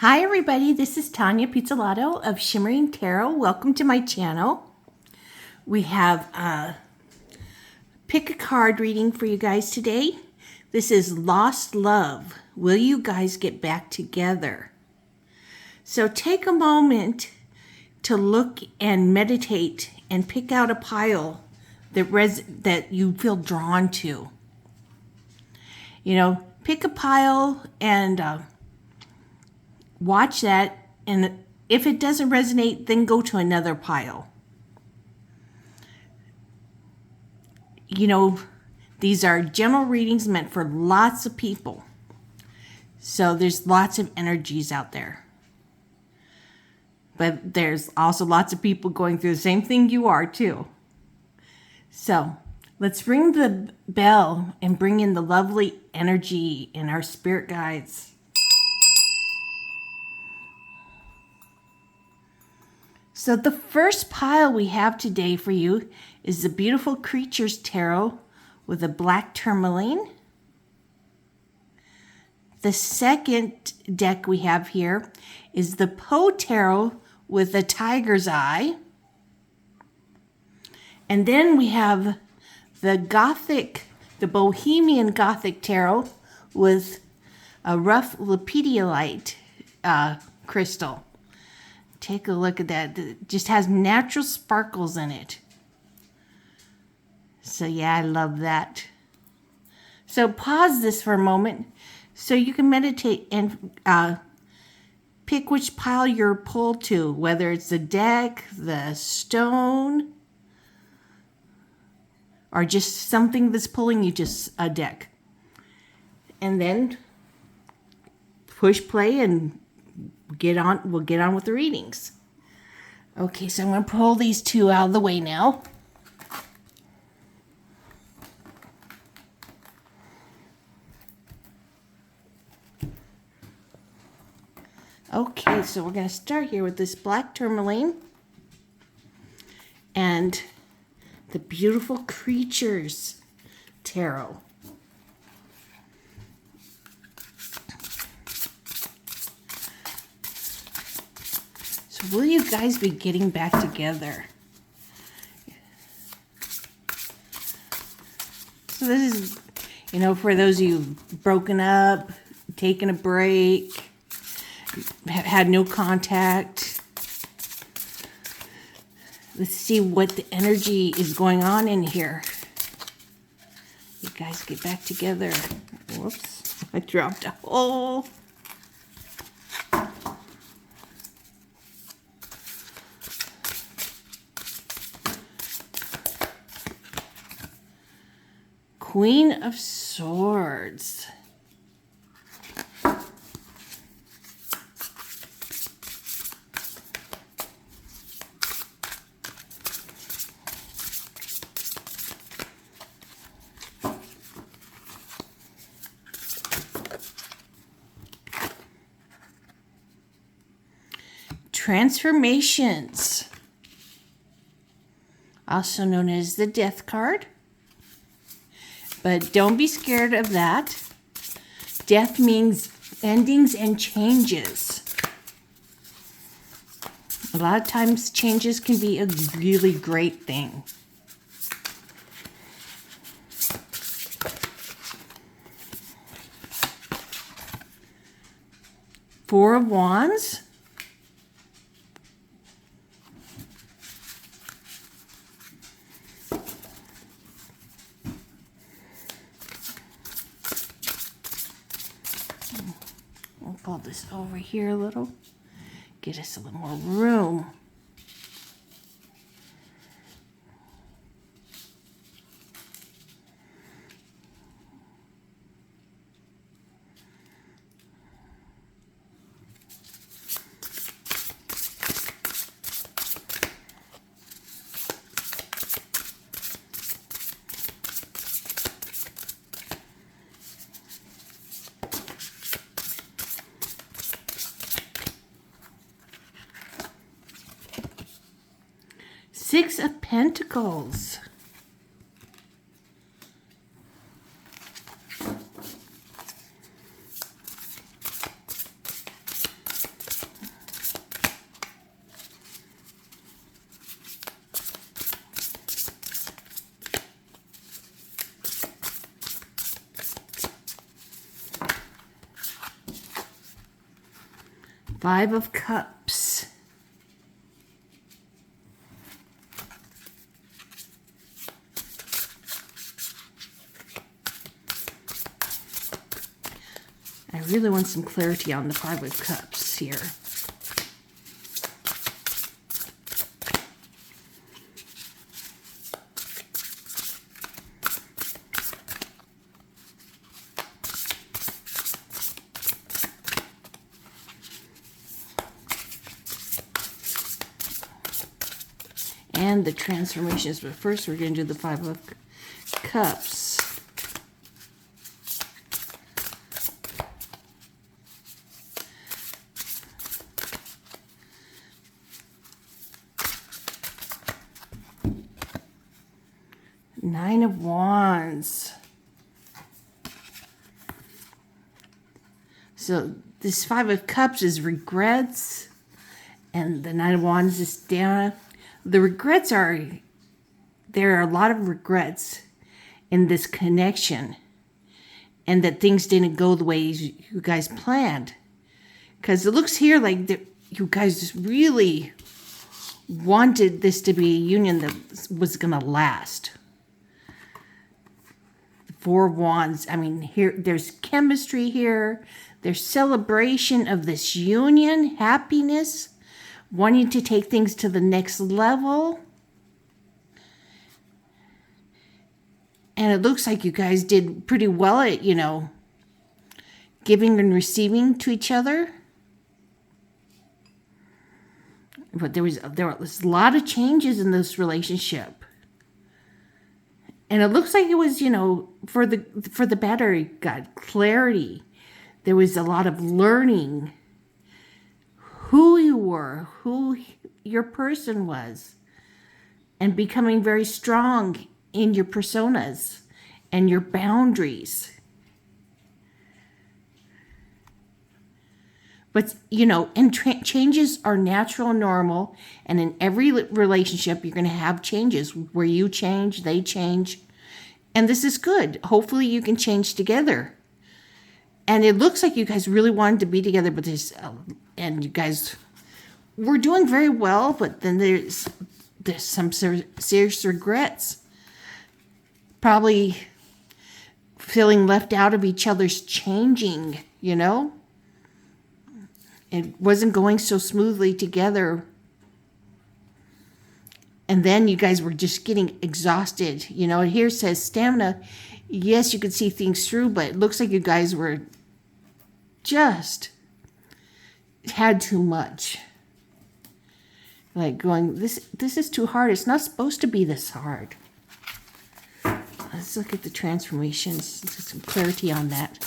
Hi everybody, this is Tanya Pizzolato of Shimmering Tarot. Welcome to my channel. We have a pick a card reading for you guys today. This is Lost Love. Will you guys get back together? So take a moment to look and meditate and pick out a pile that you feel drawn to. You know, pick a pile and watch that, and if it doesn't resonate, then go to another pile. You know, these are general readings meant for lots of people. So there's lots of energies out there. But there's also lots of people going through the same thing you are too. So let's ring the bell and bring in the lovely energy in our spirit guides. So the first pile we have today for you is the Beautiful Creatures Tarot with a black tourmaline. The second deck we have here is the Poe Tarot with a tiger's eye. And then we have the Bohemian Gothic Tarot with a rough lepidolite crystal. Take a look at that. It just has natural sparkles in it. So yeah, I love that. So pause this for a moment so you can meditate and pick which pile you're pulled to, whether it's the deck, the stone, or just something that's pulling you to a deck. And then push play and we'll get on with the readings. Okay, so I'm going to pull these two out of the way now. Okay, so we're going to start here with this black tourmaline and the Beautiful Creatures Tarot. So will you guys be getting back together? So this is, you know, for those of you who've broken up, taken a break, had no contact. Let's see what the energy is going on in here. You guys get back together. Whoops, I dropped a hole. Queen of Swords. Transformations, also known as the Death card. But don't be scared of that. Death means endings and changes. A lot of times changes can be a really great thing. Four of Wands. Pull this over here a little, get us a little more room. Six of Pentacles. Five of Cups. I really want some clarity on the Five of Cups here. And the transformations, but first we're going to do the Five of Cups. Nine of Wands. So this Five of Cups is regrets, and the Nine of Wands is down. The regrets are, there are a lot of regrets in this connection, and that things didn't go the way you guys planned. Because it looks here like you guys really wanted this to be a union that was going to last. The Four of Wands, I mean, here there's chemistry here. There's celebration of this union, happiness, wanting to take things to the next level. And it looks like you guys did pretty well at, giving and receiving to each other. But there was a lot of changes in this relationship. And it looks like it was, for the better. You got clarity. There was a lot of learning who you were, who your person was, and becoming very strong in your personas and your boundaries. But, and changes are natural and normal. And in every relationship, you're going to have changes where you change, they change. And this is good. Hopefully you can change together. And it looks like you guys really wanted to be together, but and you guys were doing very well, but then there's some serious regrets. Probably feeling left out of each other's changing, It wasn't going so smoothly together. And then you guys were just getting exhausted. Here it says stamina. Yes, you could see things through, but it looks like you guys were just had too much. Like going, this is too hard. It's not supposed to be this hard. Let's look at the transformations. Let's get some clarity on that.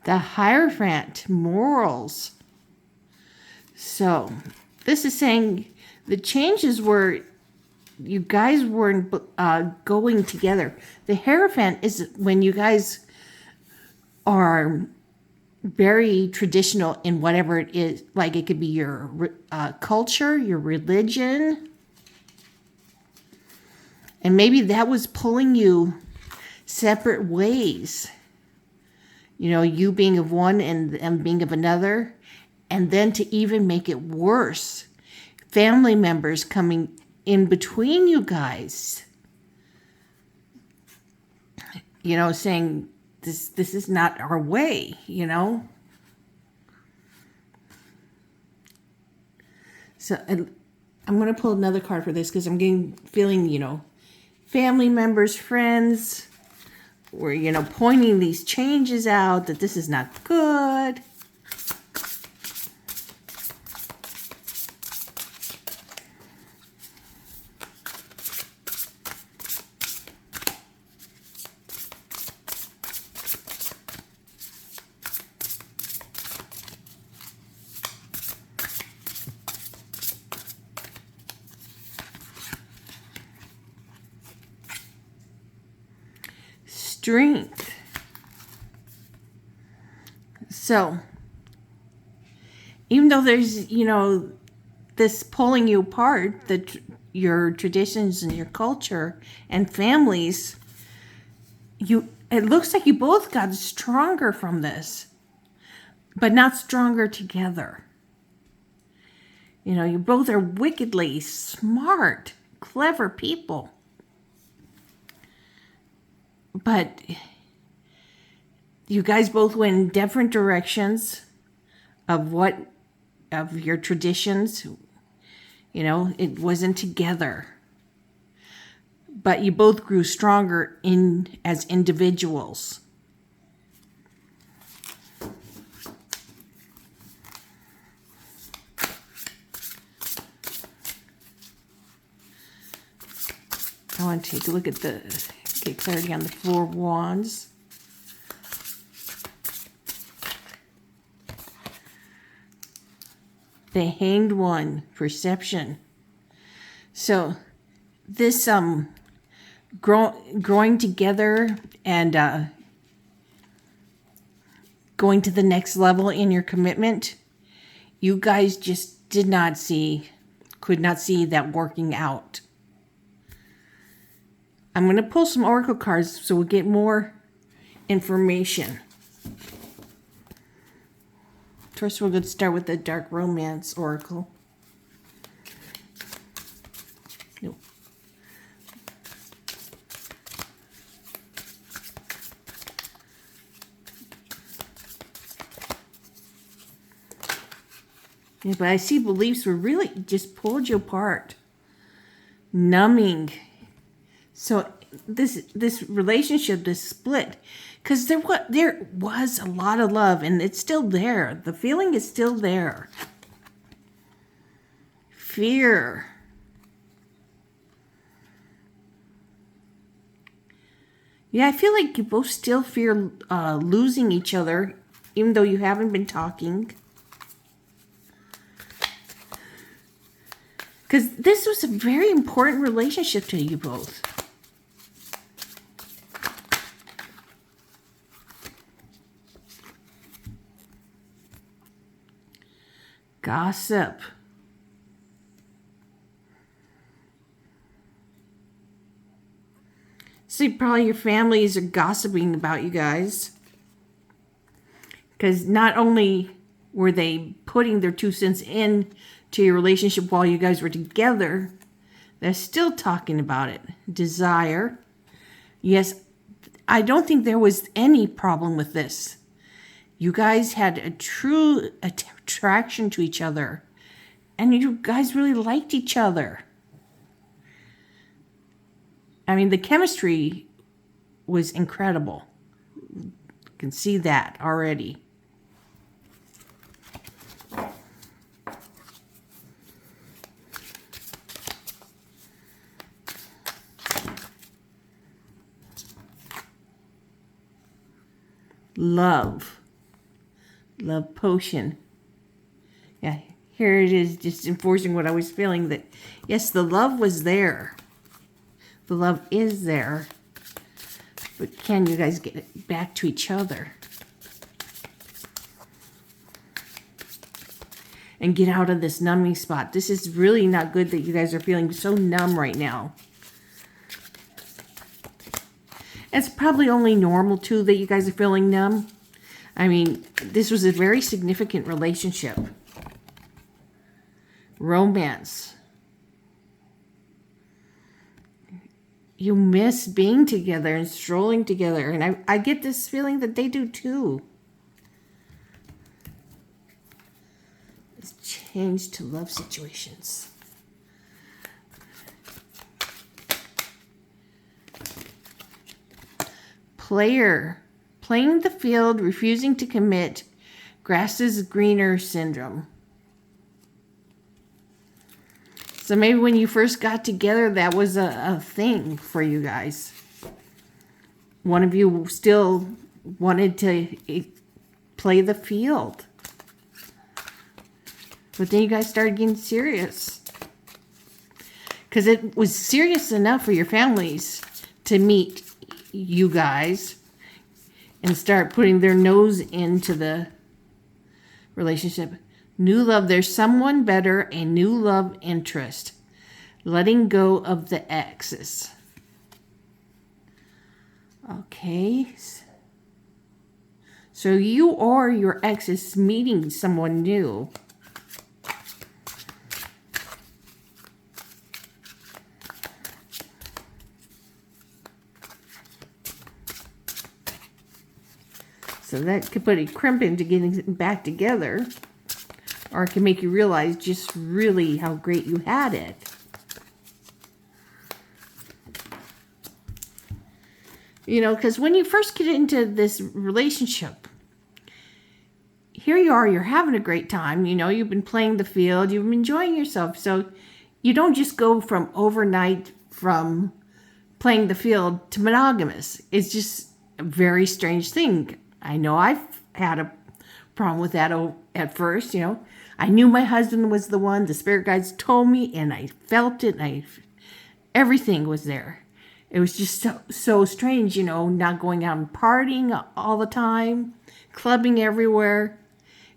The Hierophant, morals. So this is saying the changes were, you guys weren't going together. The Hierophant is when you guys are very traditional in whatever it is. Like it could be your culture, your religion. And maybe that was pulling you separate ways. You being of one and them being of another. And then to even make it worse, family members coming in between you guys. Saying this is not our way, So I'm going to pull another card for this because I'm feeling, family members, friends, we're, pointing these changes out, that this is not good. strength. So, even though there's, this pulling you apart, your traditions and your culture and families, it looks like you both got stronger from this, but not stronger together. You both are wickedly smart, clever people. But you guys both went in different directions of your traditions. It wasn't together. But you both grew stronger as individuals. I want to take a look at get clarity on the Four of Wands. The Hanged One, perception. So this growing together and going to the next level in your commitment, you guys just could not see that working out. I'm going to pull some oracle cards so we'll get more information. First, we're going to start with the Dark Romance oracle. Nope. Yeah, but I see beliefs were really just pulled you apart. Numbing. So this relationship, this split, because there was a lot of love, and it's still there. The feeling is still there. Fear. Yeah, I feel like you both still fear losing each other, even though you haven't been talking. Because this was a very important relationship to you both. Gossip. See, probably your families are gossiping about you guys. Because not only were they putting their 2 cents in to your relationship while you guys were together, they're still talking about it. Desire. Yes, I don't think there was any problem with this. You guys had a true attraction to each other, and you guys really liked each other. I mean, the chemistry was incredible. You can see that already. Love potion. Yeah, here it is, just enforcing what I was feeling, that yes, the love was there. The love is there. But can you guys get it back to each other? And get out of this numbing spot. This is really not good that you guys are feeling so numb right now. It's probably only normal, too, that you guys are feeling numb. I mean, this was a very significant relationship. Romance. You miss being together and strolling together. And I get this feeling that they do, too. It's changed to love situations. Player. Playing the field, refusing to commit, grass is greener syndrome. So maybe when you first got together, that was a thing for you guys. One of you still wanted to play the field. But then you guys started getting serious. Because it was serious enough for your families to meet you guys and start putting their nose into the relationship. New love, there's someone better, a new love interest. Letting go of the exes. Okay. So you or your ex is meeting someone new. So that could put a crimp into getting back together. Or it can make you realize just really how great you had it. You know, because when you first get into this relationship, here you are, you're having a great time. You know, you've been playing the field, you've been enjoying yourself. So you don't just go from overnight from playing the field to monogamous. It's just a very strange thing. I know I've had a problem with that at first, you know. I knew my husband was the one. The spirit guides told me, and I felt it, and everything was there. It was just so strange, you know, not going out and partying all the time, clubbing everywhere.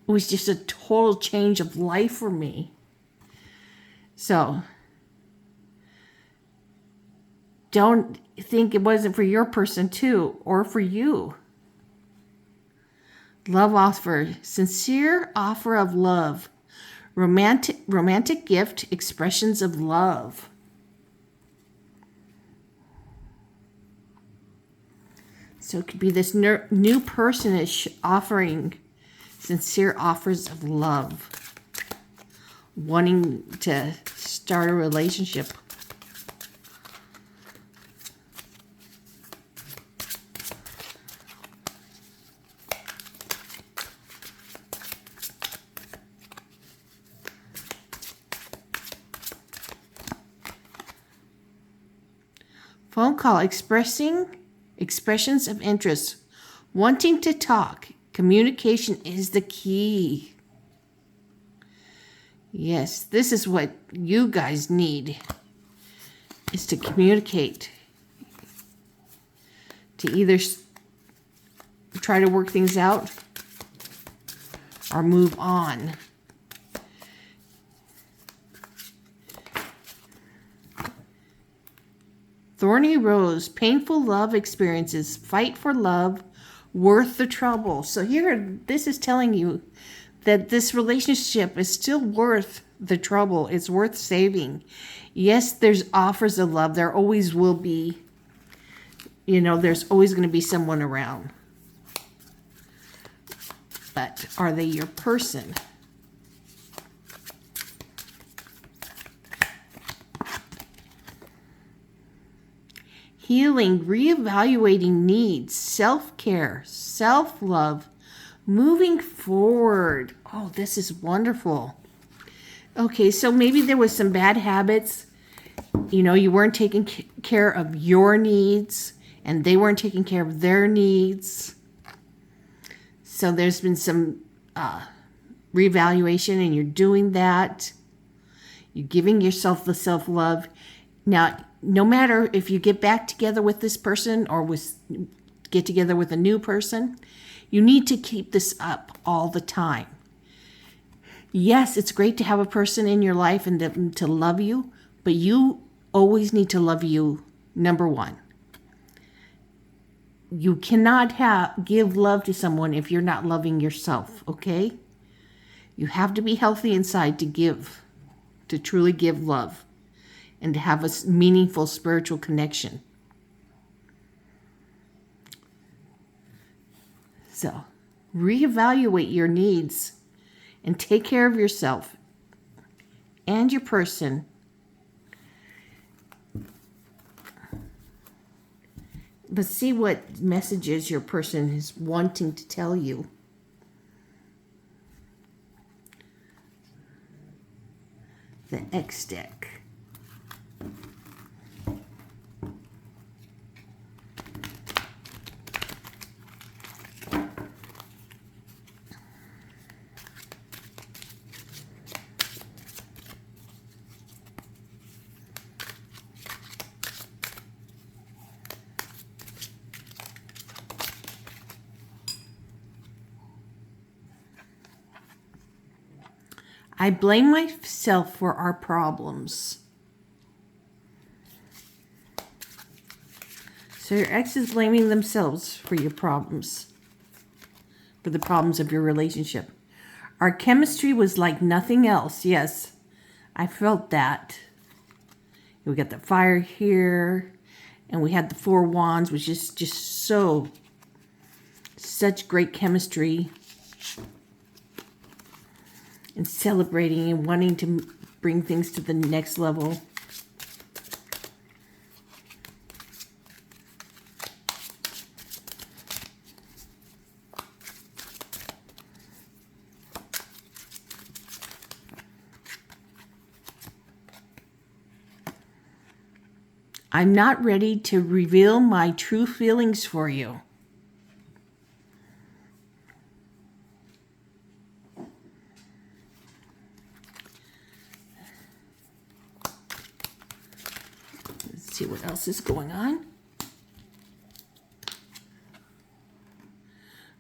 It was just a total change of life for me. So, don't think it wasn't for your person too, or for you. Love offer, sincere offer of love. Romantic gift, expressions of love. So it could be this new person is offering sincere offers of love, wanting to start a relationship. Phone call, expressions of interest, wanting to talk. Communication is the key. Yes, this is what you guys need, is to communicate. To either try to work things out or move on. Thorny rose, painful love experiences, fight for love, worth the trouble. So here, this is telling you that this relationship is still worth the trouble. It's worth saving. Yes, there's offers of love. There always will be. You know, there's always going to be someone around. But are they your person? Healing, reevaluating needs, self-care, self-love, moving forward. Oh, this is wonderful. Okay, so maybe there was some bad habits. You know, you weren't taking care of your needs, and they weren't taking care of their needs. So there's been some reevaluation, and you're doing that. You're giving yourself the self-love. Now, no matter if you get back together with this person or get together with a new person, you need to keep this up all the time. Yes, it's great to have a person in your life and to love you, but you always need to love you, number one. You cannot give love to someone if you're not loving yourself, okay? You have to be healthy inside to truly give love, and to have a meaningful spiritual connection. So, reevaluate your needs and take care of yourself and your person. But see what messages your person is wanting to tell you. The X deck. I blame myself for our problems. So your ex is blaming themselves for your problems, for the problems of your relationship. Our chemistry was like nothing else. Yes, I felt that. We got the fire here, and we had the 4 wands, which is just such great chemistry, and celebrating and wanting to bring things to the next level. I'm not ready to reveal my true feelings for you. Let's see what else is going on.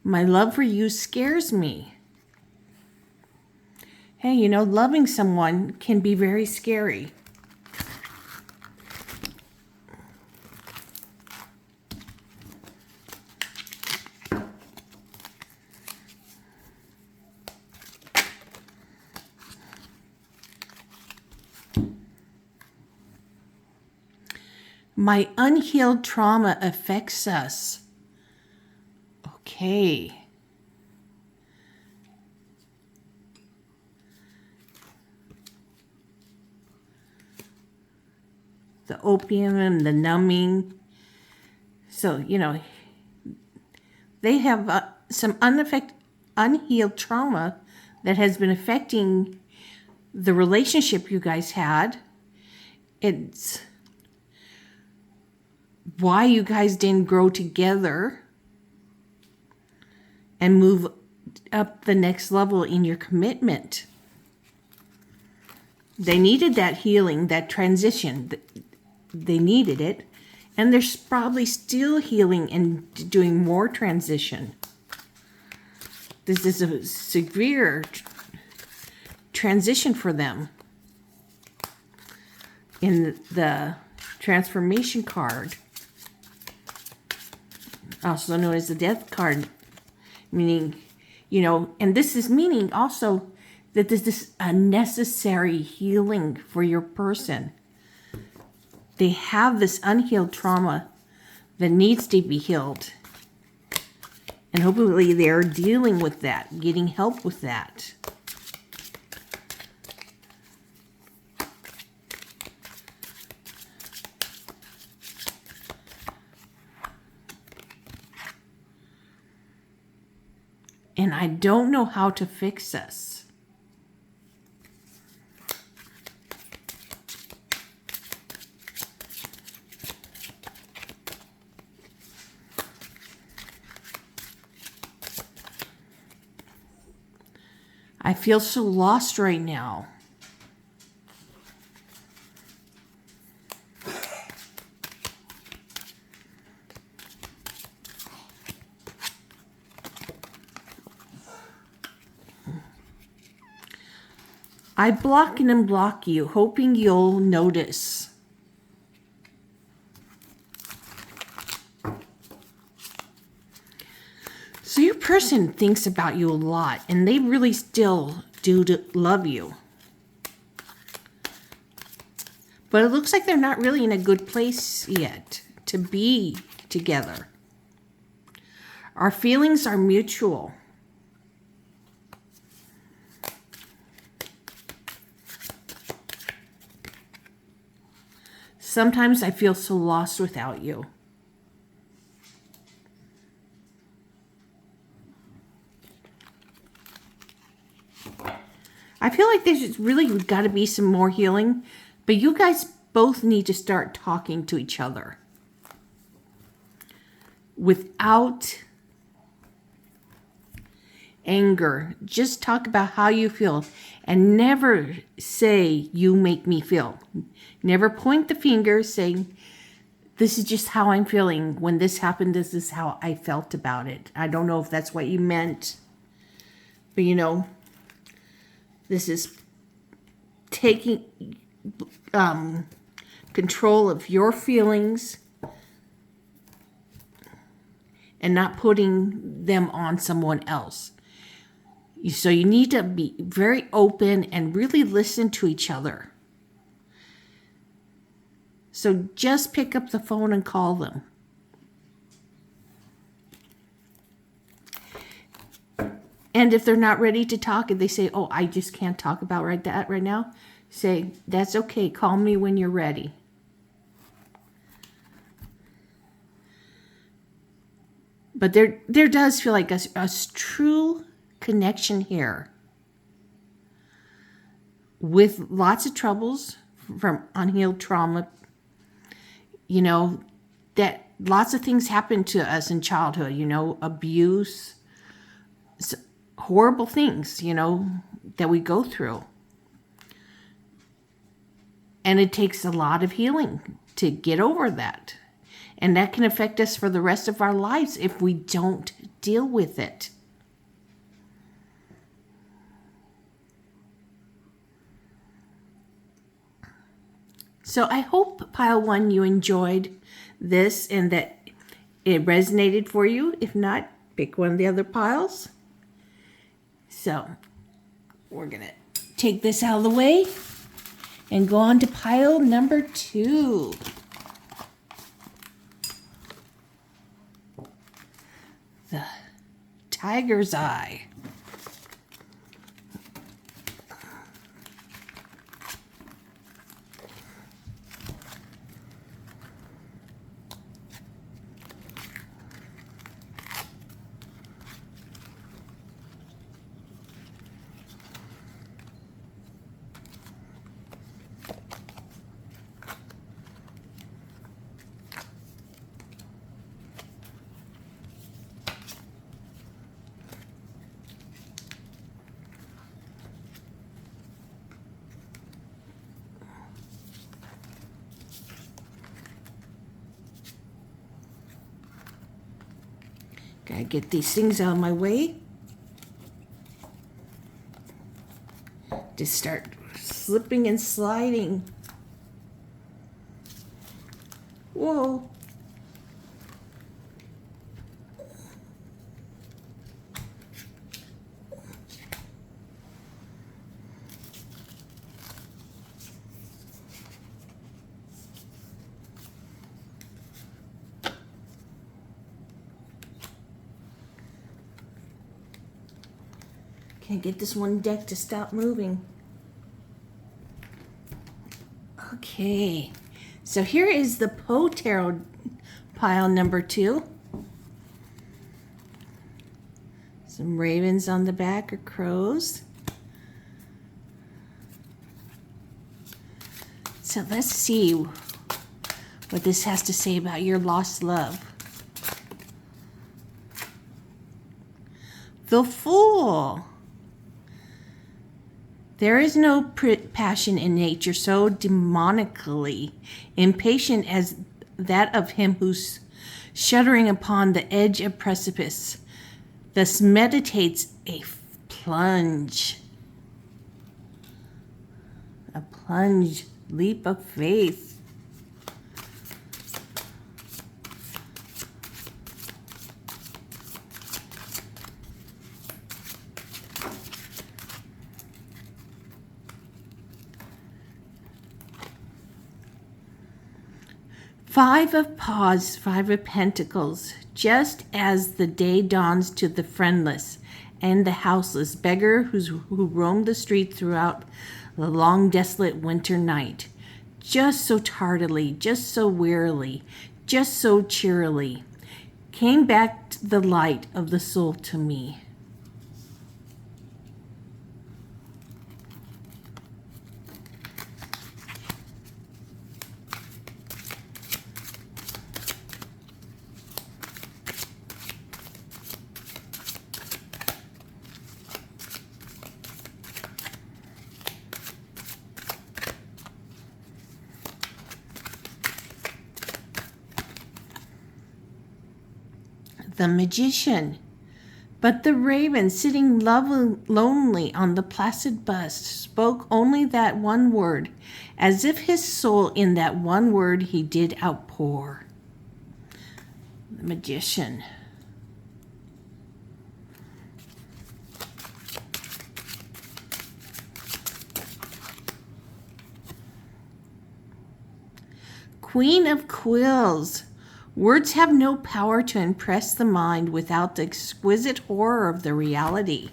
My love for you scares me. Hey, you know, loving someone can be very scary. My unhealed trauma affects us. Okay. The opium and the numbing. So, you know, they have some unhealed trauma that has been affecting the relationship you guys had. It's why you guys didn't grow together and move up the next level in your commitment. They needed that healing, that transition. They needed it. And they're probably still healing and doing more transition. This is a severe transition for them. In the transformation card, also known as the death card, meaning, you know, and this is meaning also that this is a necessary healing for your person. They have this unhealed trauma that needs to be healed. And hopefully they're dealing with that, getting help with that. And I don't know how to fix this. I feel so lost right now. I block and unblock you, hoping you'll notice. So your person thinks about you a lot, and they really still do love you. But it looks like they're not really in a good place yet to be together. Our feelings are mutual. Sometimes I feel so lost without you. I feel like there's really got to be some more healing, but you guys both need to start talking to each other without anger. Just talk about how you feel and never say, you make me feel. Never point the finger saying, this is just how I'm feeling. When this happened, this is how I felt about it. I don't know if that's what you meant, but you know, this is taking control of your feelings and not putting them on someone else. So you need to be very open and really listen to each other. So just pick up the phone and call them. And if they're not ready to talk and they say, oh, I just can't talk about that right now, say, that's okay. Call me when you're ready. But there does feel like a true connection here with lots of troubles from unhealed trauma. You know, that lots of things happen to us in childhood, you know, abuse, horrible things, you know, that we go through. And it takes a lot of healing to get over that. And that can affect us for the rest of our lives if we don't deal with it. So I hope, Pile 1, you enjoyed this and that it resonated for you. If not, pick one of the other piles. So we're going to take this out of the way and go on to pile number 2. The tiger's eye. Gotta get these things out of my way. Just start slipping and sliding. Whoa. Can't get this one deck to stop moving. Okay, so here is the Poe Tarot pile number 2. Some ravens on the back, or crows. So let's see what this has to say about your lost love. The Fool. There is no passion in nature so demonically impatient as that of him who's shuddering upon the edge of precipice, thus meditates a plunge, leap of faith. Five of Paws, 5 of Pentacles. Just as the day dawns to the friendless and the houseless beggar who roamed the street throughout the long desolate winter night, just so tardily, just so wearily, just so cheerily, came back the light of the soul to me. The Magician. But the raven, sitting lonely on the placid bust, spoke only that one word, as if his soul in that one word he did outpour. The magician. Queen of quills. Words have no power to impress the mind without the exquisite horror of the reality.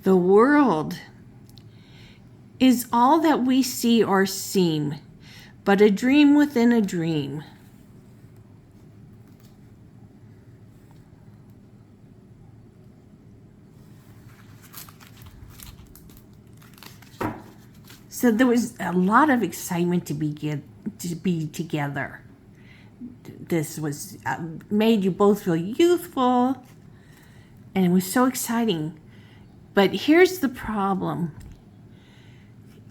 The world is all that we see or seem, but a dream within a dream. So there was a lot of excitement to be together. This was made you both feel youthful, and it was so exciting. But here's the problem.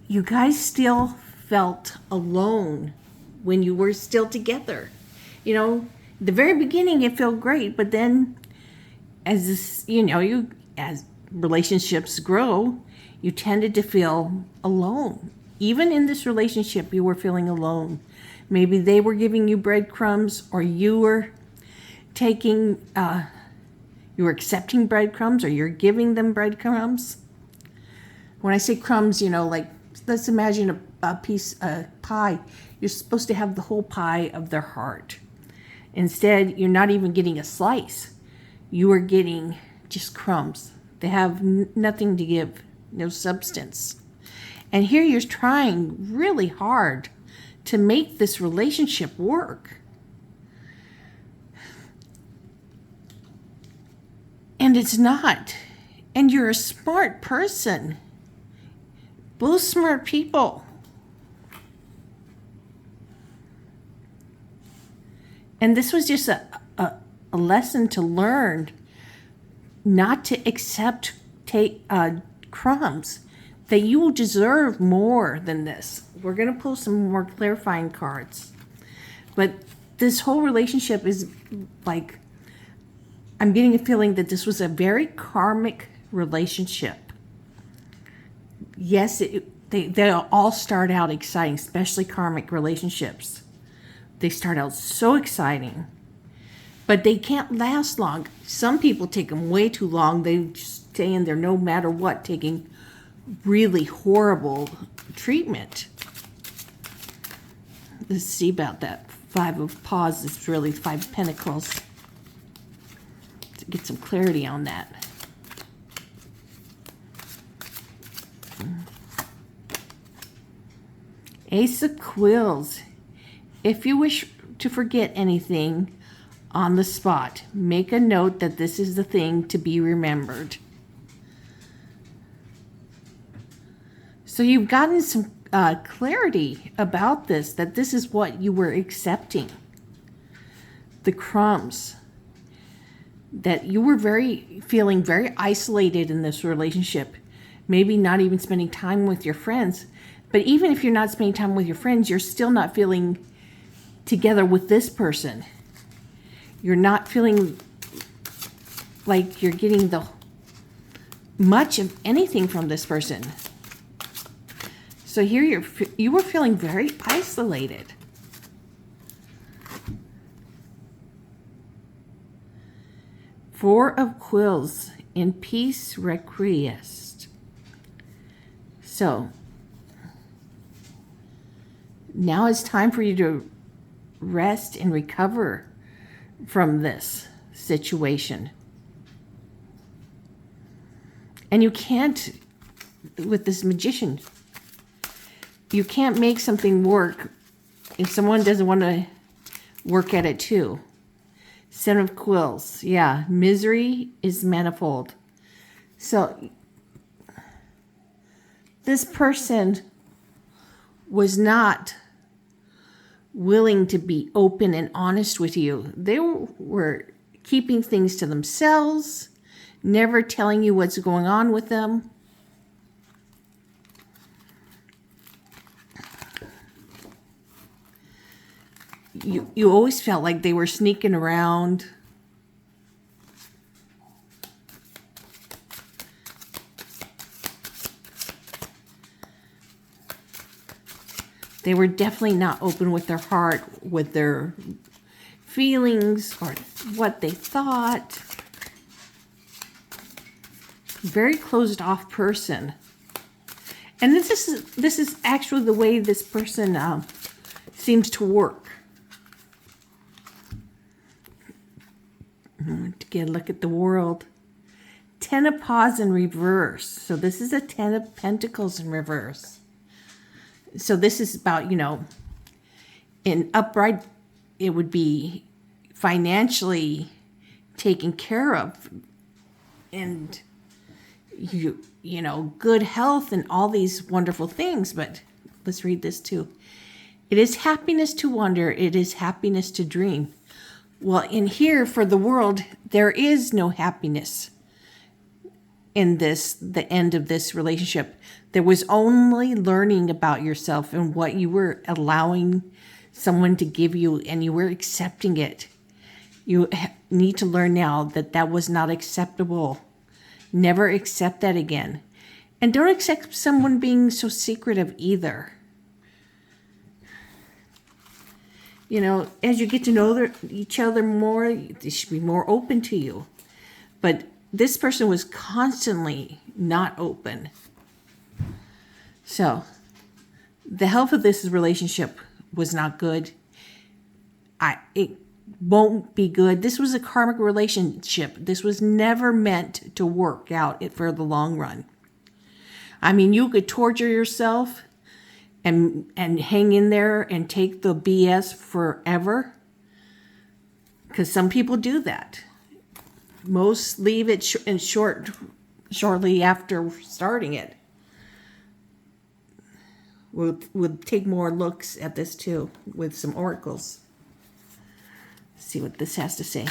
You guys still felt alone when you were still together. You know, the very beginning it felt great, but then as relationships grow, you tended to feel alone. Even in this relationship, you were feeling alone. Maybe they were giving you breadcrumbs, or you were accepting breadcrumbs, or you're giving them breadcrumbs. When I say crumbs, like, let's imagine a piece of pie. You're supposed to have the whole pie of their heart. Instead, you're not even getting a slice. You are getting just crumbs. They have nothing to give, no substance. And here you're trying really hard to make this relationship work. And it's not. And you're a smart person. Both smart people. And this was just a lesson to learn not to accept crumbs, that you deserve more than this. We're going to pull some more clarifying cards. But this whole relationship is like, I'm getting a feeling that this was a very karmic relationship. Yes, they all start out exciting, especially karmic relationships. They start out so exciting, but they can't last long. Some people take them way too long. They just stay in there no matter what, taking really horrible treatment. Let's see about that. Five of Paws is really Five of Pentacles. To get some clarity on that. Ace of Quills. If you wish to forget anything on the spot, make a note that this is the thing to be remembered. So you've gotten some clarity about this, that this is what you were accepting. The crumbs. That you were feeling very isolated in this relationship. Maybe not even spending time with your friends. But even if you're not spending time with your friends, you're still not feeling together with this person. You're not feeling like you're getting much of anything from this person. So here you were feeling very isolated. Four of Quills. In peace requiesced. So now it's time for you to rest and recover from this situation. And you can't, with this magician, you can't make something work if someone doesn't want to work at it too. Seven of Quills. Yeah, misery is manifold. So this person was not willing to be open and honest with you. They were keeping things to themselves, never telling you what's going on with them. You always felt like they were sneaking around. They were definitely not open with their heart, with their feelings, or what they thought. Very closed off person. And this is actually the way this person seems to work. To get a look at the world. 10 of Paws in reverse. So this is a 10 of Pentacles in reverse. So this is about, in upright, it would be financially taken care of. And, good health and all these wonderful things. But let's read this too. It is happiness to wonder. It is happiness to dream. Well, in here, for the world, there is no happiness in the end of this relationship. There was only learning about yourself and what you were allowing someone to give you, and you were accepting it. You need to learn now that was not acceptable. Never accept that again. And don't accept someone being so secretive either. As you get to know each other more, they should be more open to you. But this person was constantly not open. So, the health of this relationship was not good. It won't be good. This was a karmic relationship. This was never meant to work out for the long run. I mean, you could torture yourself and hang in there and take the BS forever, because some people do that. Most leave it shortly after starting it. We'll take more looks at this too with some oracles. See what this has to say.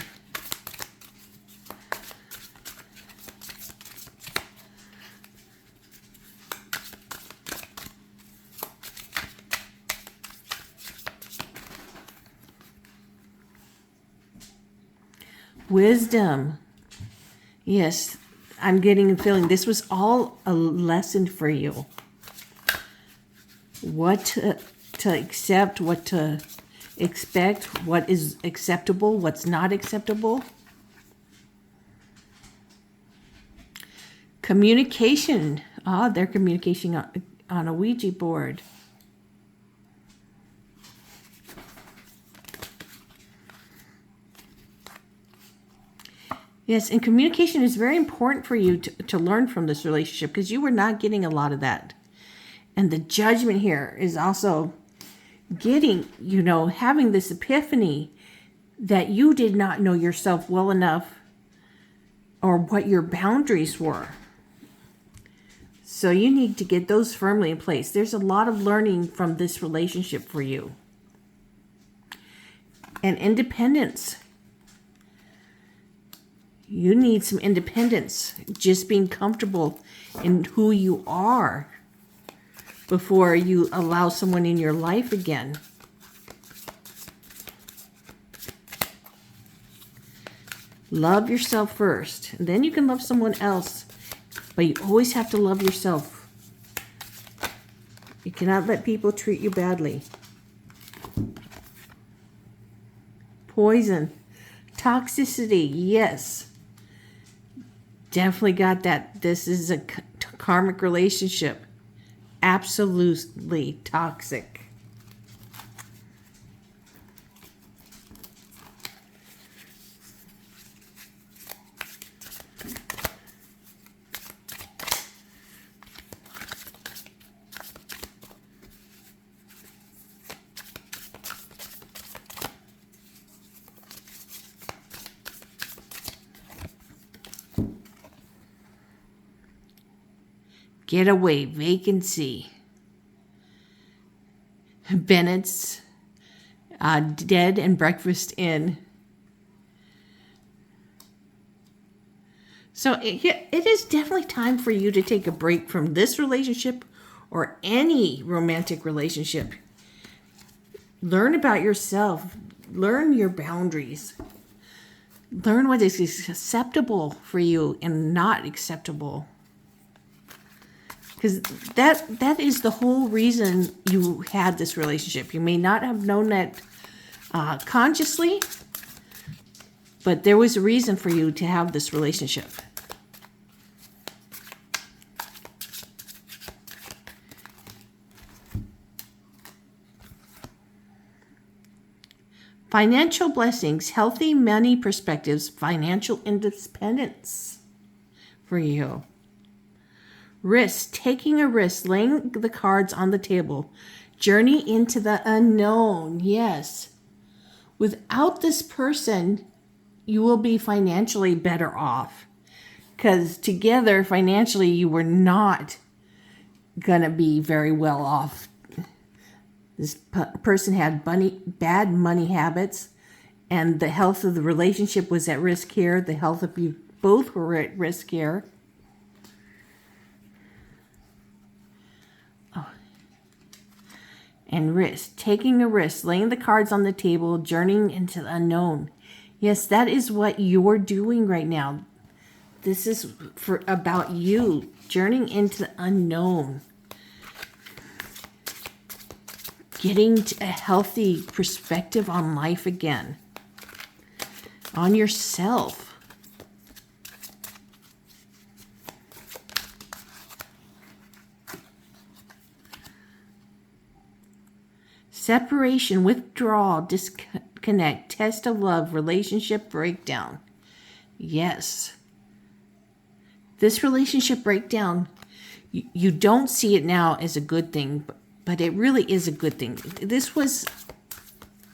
Wisdom. Yes, I'm getting a feeling this was all a lesson for you. What to accept, what to expect, what is acceptable, what's not acceptable. Communication. They're communicating on a Ouija board. Yes, and communication is very important for you to learn from this relationship, because you were not getting a lot of that. And the Judgment here is also getting, having this epiphany that you did not know yourself well enough, or what your boundaries were. So you need to get those firmly in place. There's a lot of learning from this relationship for you. And independence. You need some independence, just being comfortable in who you are before you allow someone in your life again. Love yourself first, and then you can love someone else, but you always have to love yourself. You cannot let people treat you badly. Poison. Toxicity, yes. Definitely got that. This is a karmic relationship. Absolutely toxic. Getaway, vacancy. Bennett's Dead and Breakfast Inn. So it is definitely time for you to take a break from this relationship or any romantic relationship. Learn about yourself. Learn your boundaries. Learn what is acceptable for you and not acceptable. Because that is the whole reason you had this relationship. You may not have known that consciously, but there was a reason for you to have this relationship. Financial blessings, healthy money perspectives, financial independence for you. Risk, taking a risk, laying the cards on the table. Journey into the unknown, yes. Without this person, you will be financially better off. Because together, financially, you were not going to be very well off. This person had bad money habits, and the health of the relationship was at risk here. The health of you both were at risk here. Oh. And risk, taking a risk, laying the cards on the table, journeying into the unknown. Yes, that is what you're doing right now. This is about you, journeying into the unknown. Getting a healthy perspective on life again. On yourself. Separation, withdrawal, disconnect, test of love, relationship breakdown. Yes. This relationship breakdown, you don't see it now as a good thing, but it really is a good thing. This was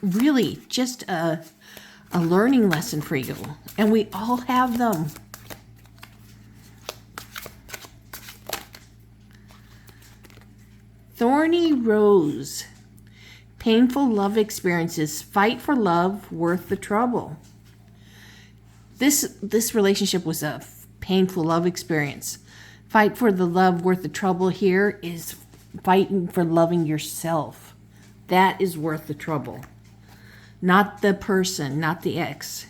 really just a learning lesson for you. And we all have them. Thorny rose. Painful love experiences. Fight for love worth the trouble. This relationship was a painful love experience. Fight for the love worth the trouble here is fighting for loving yourself. That is worth the trouble. Not the person, not the ex.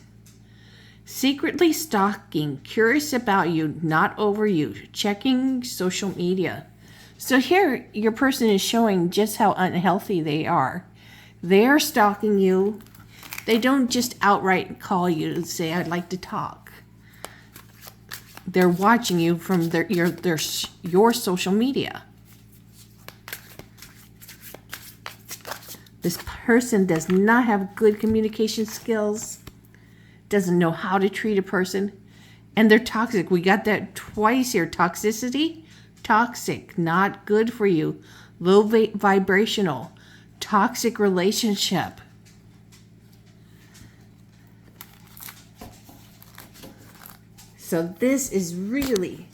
Secretly stalking, curious about you, not over you, checking social media. So here, your person is showing just how unhealthy they are. They're stalking you. They don't just outright call you and say, I'd like to talk. They're watching you from your social media. This person does not have good communication skills, doesn't know how to treat a person, and they're toxic. We got that twice here. Toxicity, toxic, not good for you. Low vibrational, toxic relationship. So this is really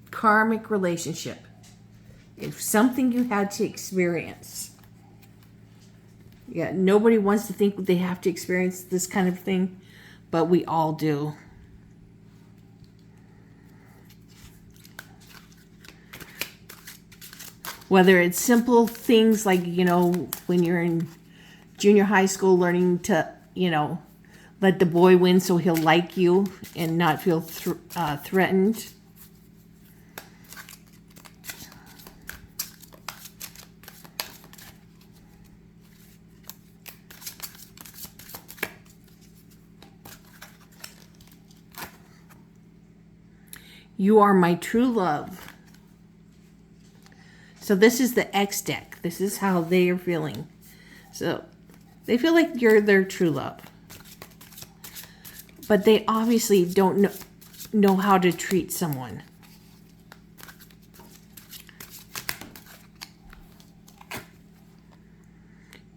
karmic relationship. It's something you had to experience. Yeah, nobody wants to think they have to experience this kind of thing, but we all do. Whether it's simple things like, when you're in junior high school learning to, let the boy win so he'll like you and not feel threatened. You are my true love. So this is the X deck. This is how they are feeling. So they feel like you're their true love. But they obviously don't know how to treat someone.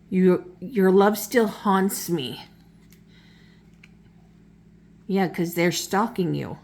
Your love still haunts me. Yeah, because they're stalking you.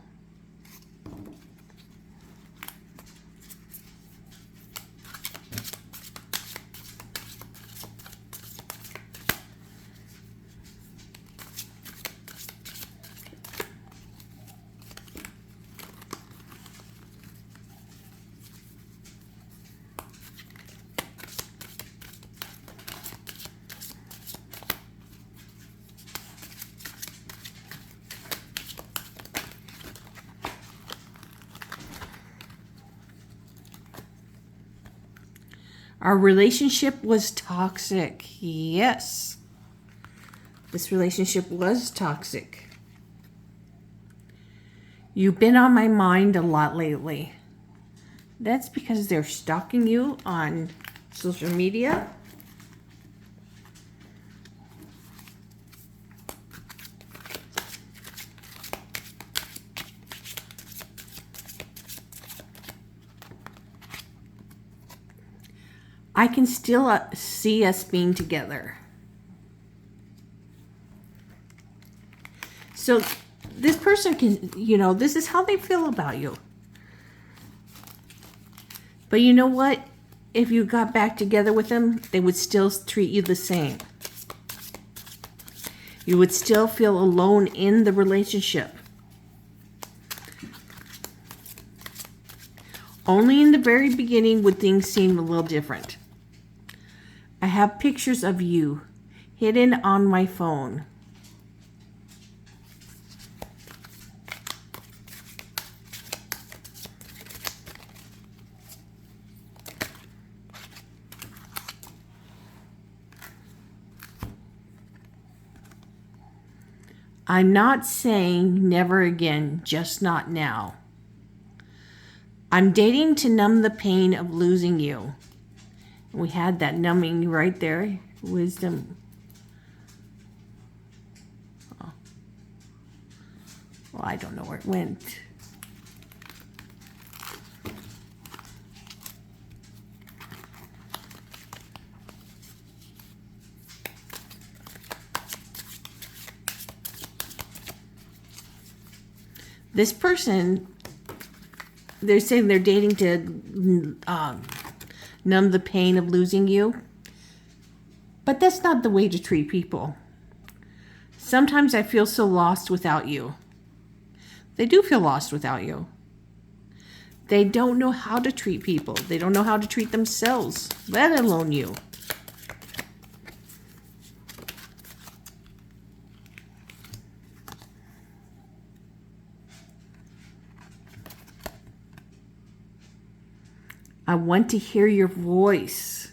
Our relationship was toxic. Yes. This relationship was toxic. You've been on my mind a lot lately. That's because they're stalking you on social media. I can still see us being together. So this person can, this is how they feel about you. But you know what? If you got back together with them, they would still treat you the same. You would still feel alone in the relationship. Only in the very beginning would things seem a little different. I have pictures of you hidden on my phone. I'm not saying never again, just not now. I'm dating to numb the pain of losing you. We had that numbing right there. Wisdom. Oh. Well, I don't know where it went. This person, they're saying they're dating to numb the pain of losing you. But that's not the way to treat people. Sometimes I feel so lost without you. They do feel lost without you. They don't know how to treat people. They don't know how to treat themselves, let alone you. I want to hear your voice.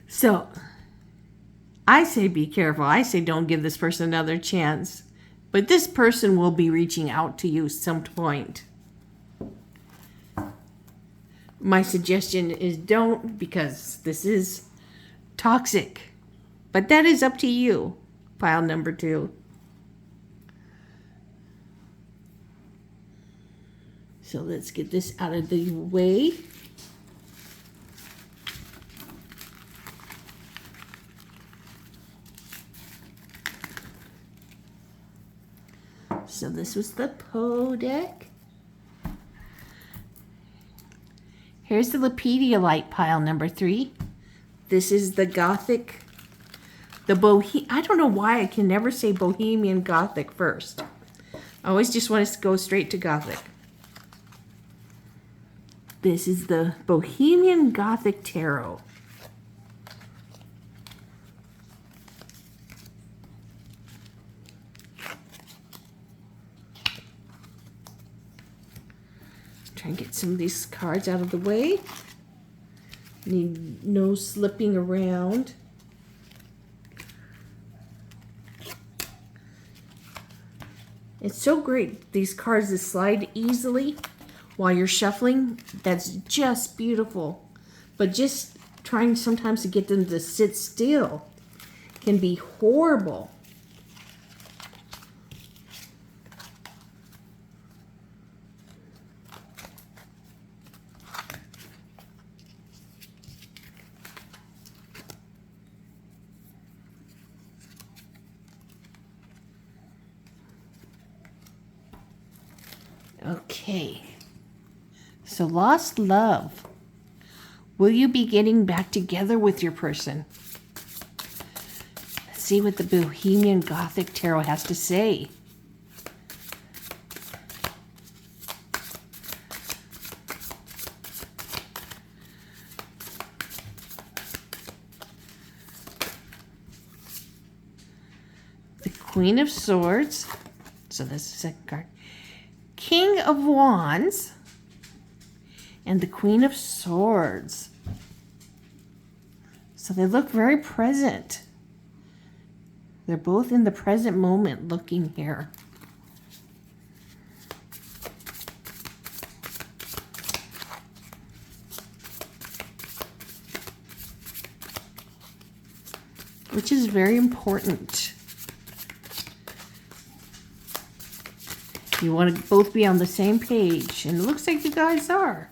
So, I say be careful. I say don't give this person another chance. But this person will be reaching out to you at some point. My suggestion is don't, because this is toxic. But that is up to you, pile number 2. So let's get this out of the way. So this was the Poe deck. Here's the Lepidolite pile number 3. This is the Gothic, I don't know why I can never say Bohemian Gothic first. I always just want to go straight to Gothic. This is the Bohemian Gothic Tarot. Try and get some of these cards out of the way. Need no slipping around. It's so great, these cards that slide easily while you're shuffling. That's just beautiful. But just trying sometimes to get them to sit still can be horrible. Okay. So lost love. Will you be getting back together with your person? Let's see what the Bohemian Gothic Tarot has to say. The Queen of Swords. So this is a second card. King of Wands. and the Queen of Swords. So they look very present. They're both in the present moment looking here. Which is very important. You want to both be on the same page, and it looks like you guys are.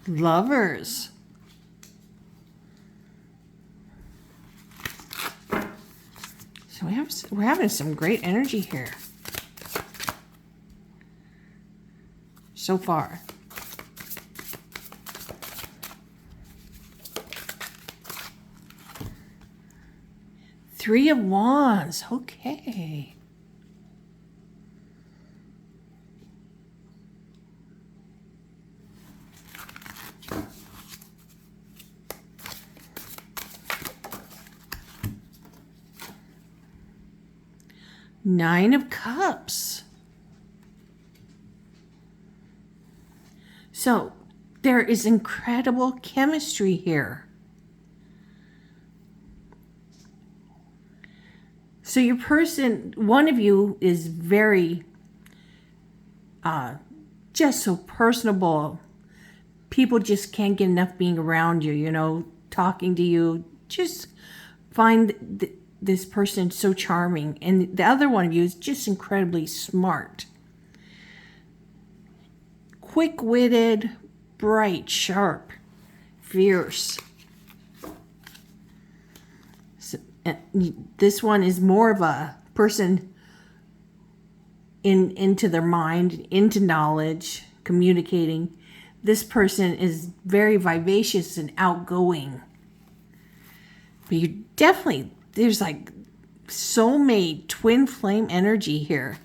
Lovers. So we're having some great energy here so far. Three of Wands. Okay. Nine of Cups. So there is incredible chemistry here. So your person, one of you is very just so personable. People just can't get enough being around you, you know, talking to you. Just find this person so charming. And the other one of you is just incredibly smart. Quick-witted, bright, sharp, fierce. So, this one is more of a person into their mind, into knowledge, communicating. This person is very vivacious and outgoing. But you definitely, there's like soulmate, twin flame energy here.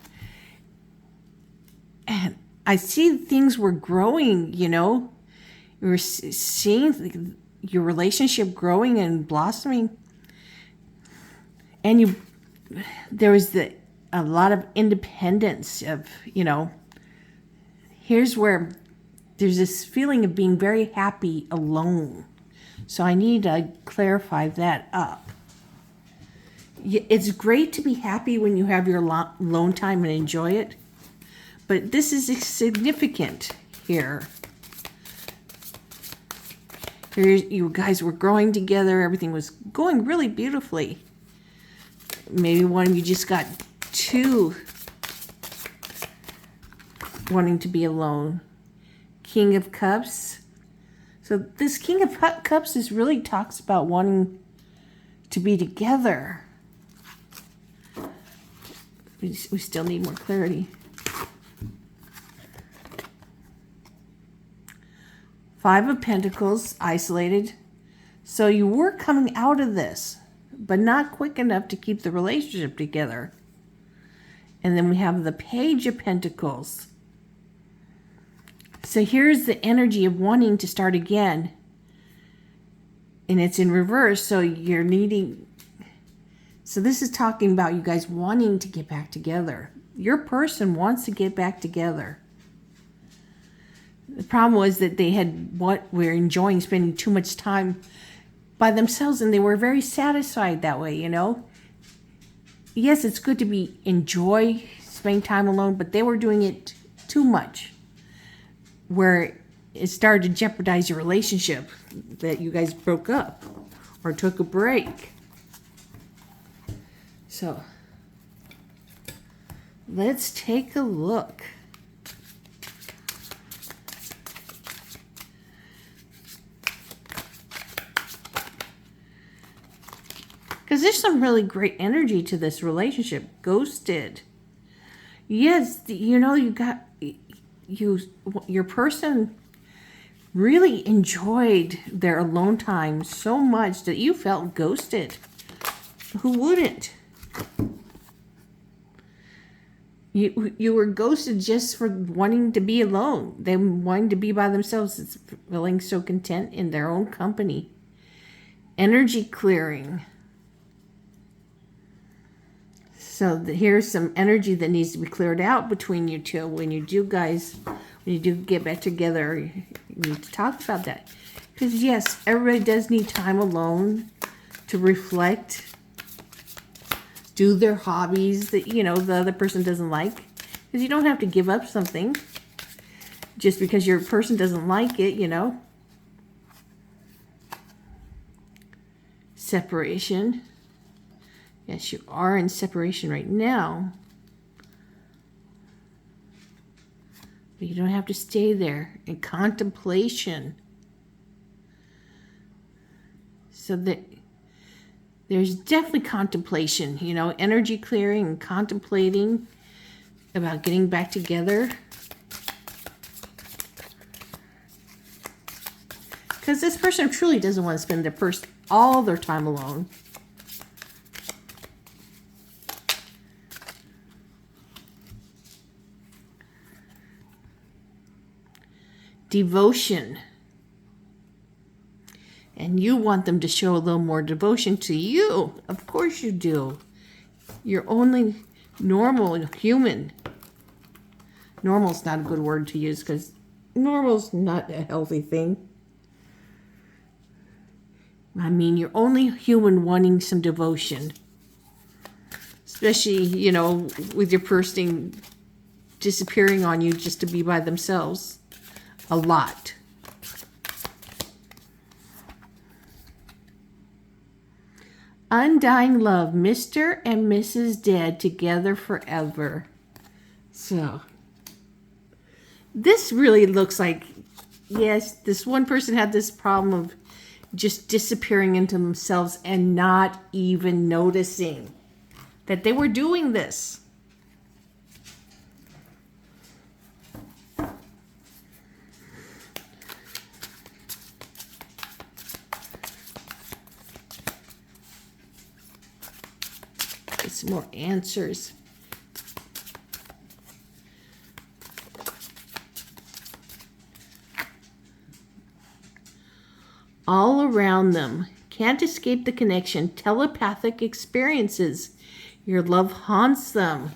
And I see things were growing, you know. You were seeing your relationship growing and blossoming. And there was a lot of independence of, you know, here's where there's this feeling of being very happy alone. So I need to clarify that up. It's great to be happy when you have your alone time and enjoy it. But this is significant here. Here you guys were growing together. Everything was going really beautifully. Maybe one of you just got too wanting to be alone. King of Cups. So this King of Cups really talks about wanting to be together. We still need more clarity. Five of Pentacles, isolated. So you were coming out of this, but not quick enough to keep the relationship together. And then we have the Page of Pentacles. So here's the energy of wanting to start again. And it's in reverse, so you're needing... So this is talking about you guys wanting to get back together. Your person wants to get back together. The problem was that they were enjoying spending too much time by themselves, and they were very satisfied that way, you know. Yes, it's good to enjoy spending time alone, but they were doing it too much, where it started to jeopardize your relationship, that you guys broke up or took a break. So let's take a look. Because there's some really great energy to this relationship. Ghosted. Yes, you know, your person really enjoyed their alone time so much that you felt ghosted. Who wouldn't? You were ghosted just for wanting to be alone. They wanting to be by themselves. It's feeling so content in their own company. Energy clearing. So here's some energy that needs to be cleared out between you two. When you do get back together, you need to talk about that. Because yes, everybody does need time alone to reflect, do their hobbies that, the other person doesn't like. Because you don't have to give up something just because your person doesn't like it, Separation. Yes, you are in separation right now. But you don't have to stay there. In contemplation. So that there's definitely contemplation, energy clearing and contemplating about getting back together. Because this person truly doesn't want to spend all their time alone. Devotion. And you want them to show a little more devotion to you. Of course you do. You're only normal and human. Normal's not a good word to use because normal's not a healthy thing. I mean, you're only human wanting some devotion. Especially, with your person disappearing on you just to be by themselves. A lot. Undying love, Mr. and Mrs. Dead together forever. So, this really looks like, yes, this one person had this problem of just disappearing into themselves and not even noticing that they were doing this. Get some more answers. All around them. Can't escape the connection. Telepathic experiences. Your love haunts them.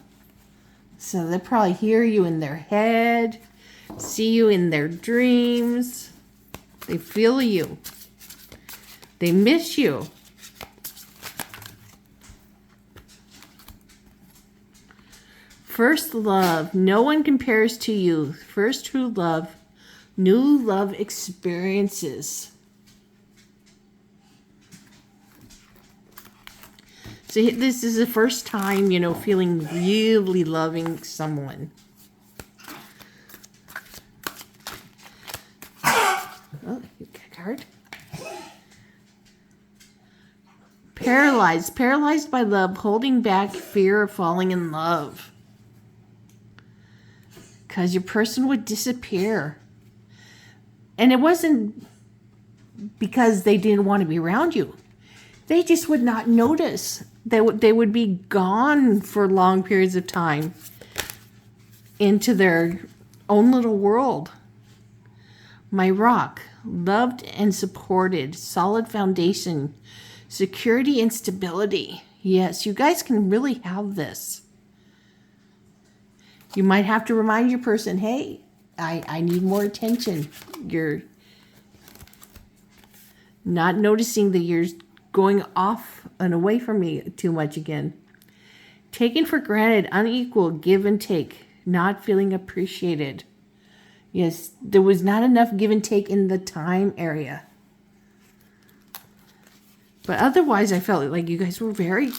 So they probably hear you in their head, see you in their dreams. They feel you. They miss you. First love. No one compares to you. First true love. New love experiences. So this is the first time, feeling really loving someone. Oh, you got a card. Paralyzed. Paralyzed by love, holding back fear of falling in love. Because your person would disappear. And it wasn't because they didn't want to be around you. They just would not notice. They would be gone for long periods of time into their own little world. My rock, loved and supported, solid foundation, security and stability. Yes, you guys can really have this. You might have to remind your person, hey, I need more attention. You're not noticing that you're going off and away from me too much again. Taken for granted, unequal, give and take, not feeling appreciated. Yes, there was not enough give and take in the time area. But otherwise, I felt like you guys were very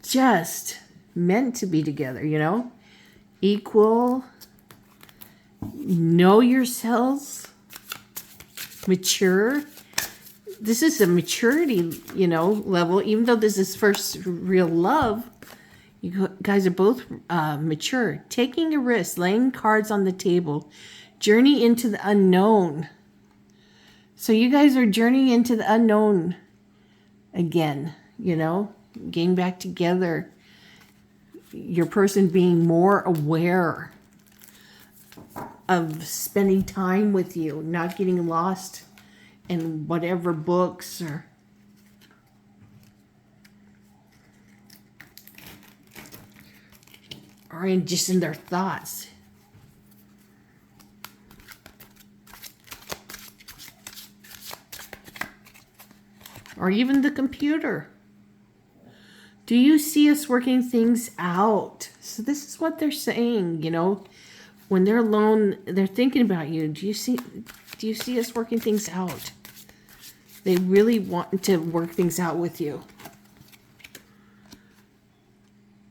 just meant to be together, Equal, know yourselves, mature. This is a maturity, level. Even though this is first real love, you guys are both mature. Taking a risk, laying cards on the table, journey into the unknown. So you guys are journeying into the unknown again, getting back together. Your person being more aware of spending time with you, not getting lost in whatever books or just in their thoughts. Or even the computer. Do you see us working things out? So this is what they're saying, when they're alone, they're thinking about you. Do you see us working things out? They really want to work things out with you.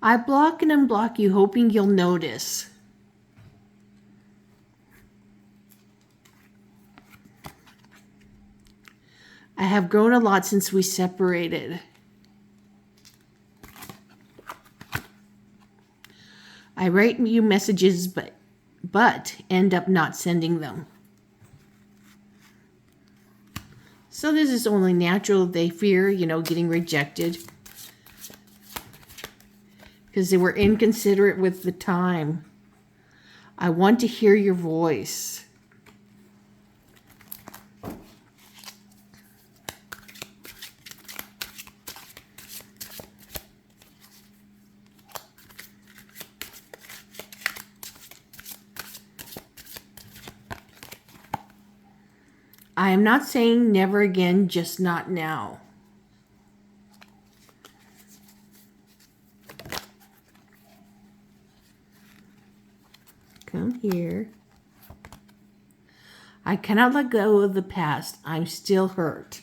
I block and unblock you, hoping you'll notice. I have grown a lot since we separated. I write you messages, but end up not sending them. So this is only natural. They fear, getting rejected. Because they were inconsiderate with the time. I want to hear your voice. I am not saying never again, just not now. Come here. I cannot let go of the past. I'm still hurt.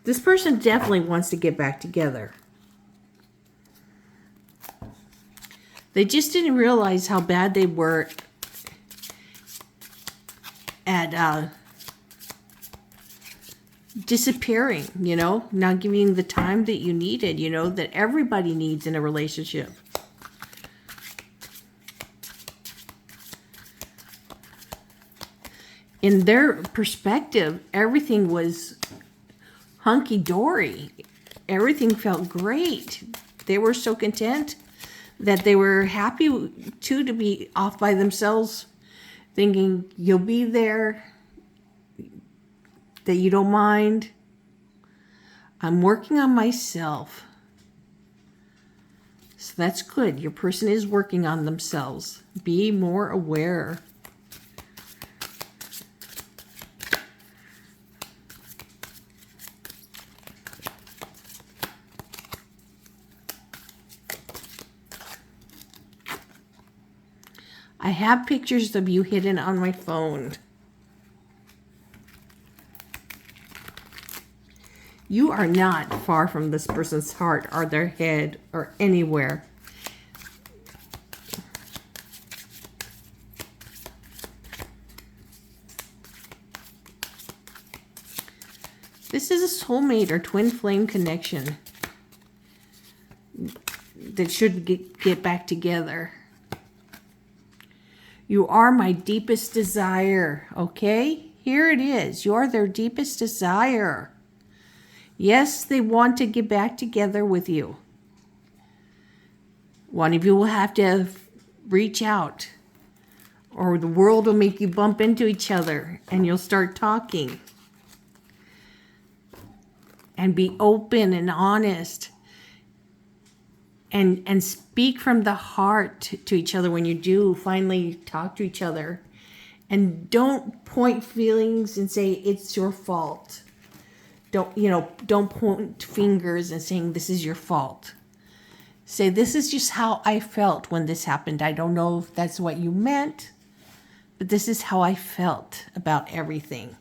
This person definitely wants to get back together. They just didn't realize how bad they were at disappearing, not giving you the time that you needed, that everybody needs in a relationship. In their perspective, everything was hunky-dory. Everything felt great. They were so content that they were happy too to be off by themselves, thinking you'll be there, that you don't mind. I'm working on myself. So that's good. Your person is working on themselves. Be more aware. I have pictures of you hidden on my phone. You are not far from this person's heart or their head or anywhere. This is a soulmate or twin flame connection that should get back together. You are my deepest desire, okay? Here it is. You are their deepest desire. Yes, they want to get back together with you. One of you will have to reach out, or the world will make you bump into each other and you'll start talking. And be open and honest. And speak from the heart to each other when you do finally talk to each other. And don't point feelings and say it's your fault. Don't point fingers and saying this is your fault. Say this is just how I felt when this happened. I don't know if that's what you meant, but this is how I felt about everything.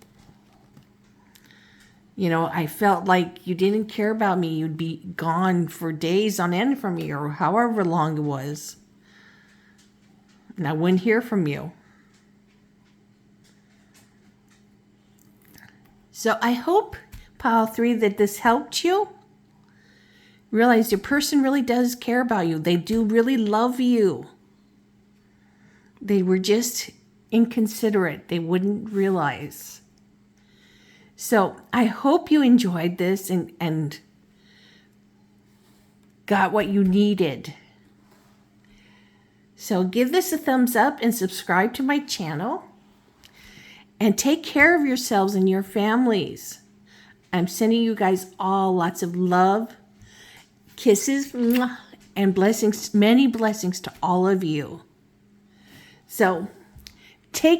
I felt like you didn't care about me. You'd be gone for days on end from me, or however long it was. And I wouldn't hear from you. So I hope, Pile 3, that this helped you. Realize your person really does care about you. They do really love you. They were just inconsiderate. They wouldn't realize. So I hope you enjoyed this and got what you needed. So give this a thumbs up and subscribe to my channel. And take care of yourselves and your families. I'm sending you guys all lots of love, kisses, and blessings, many blessings to all of you. So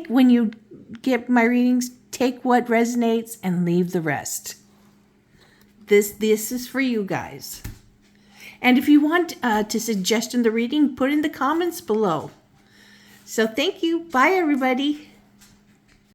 when you get my readings, take what resonates and leave the rest. This is for you guys. And if you want to suggest in the reading, put in the comments below. So thank you. Bye, everybody.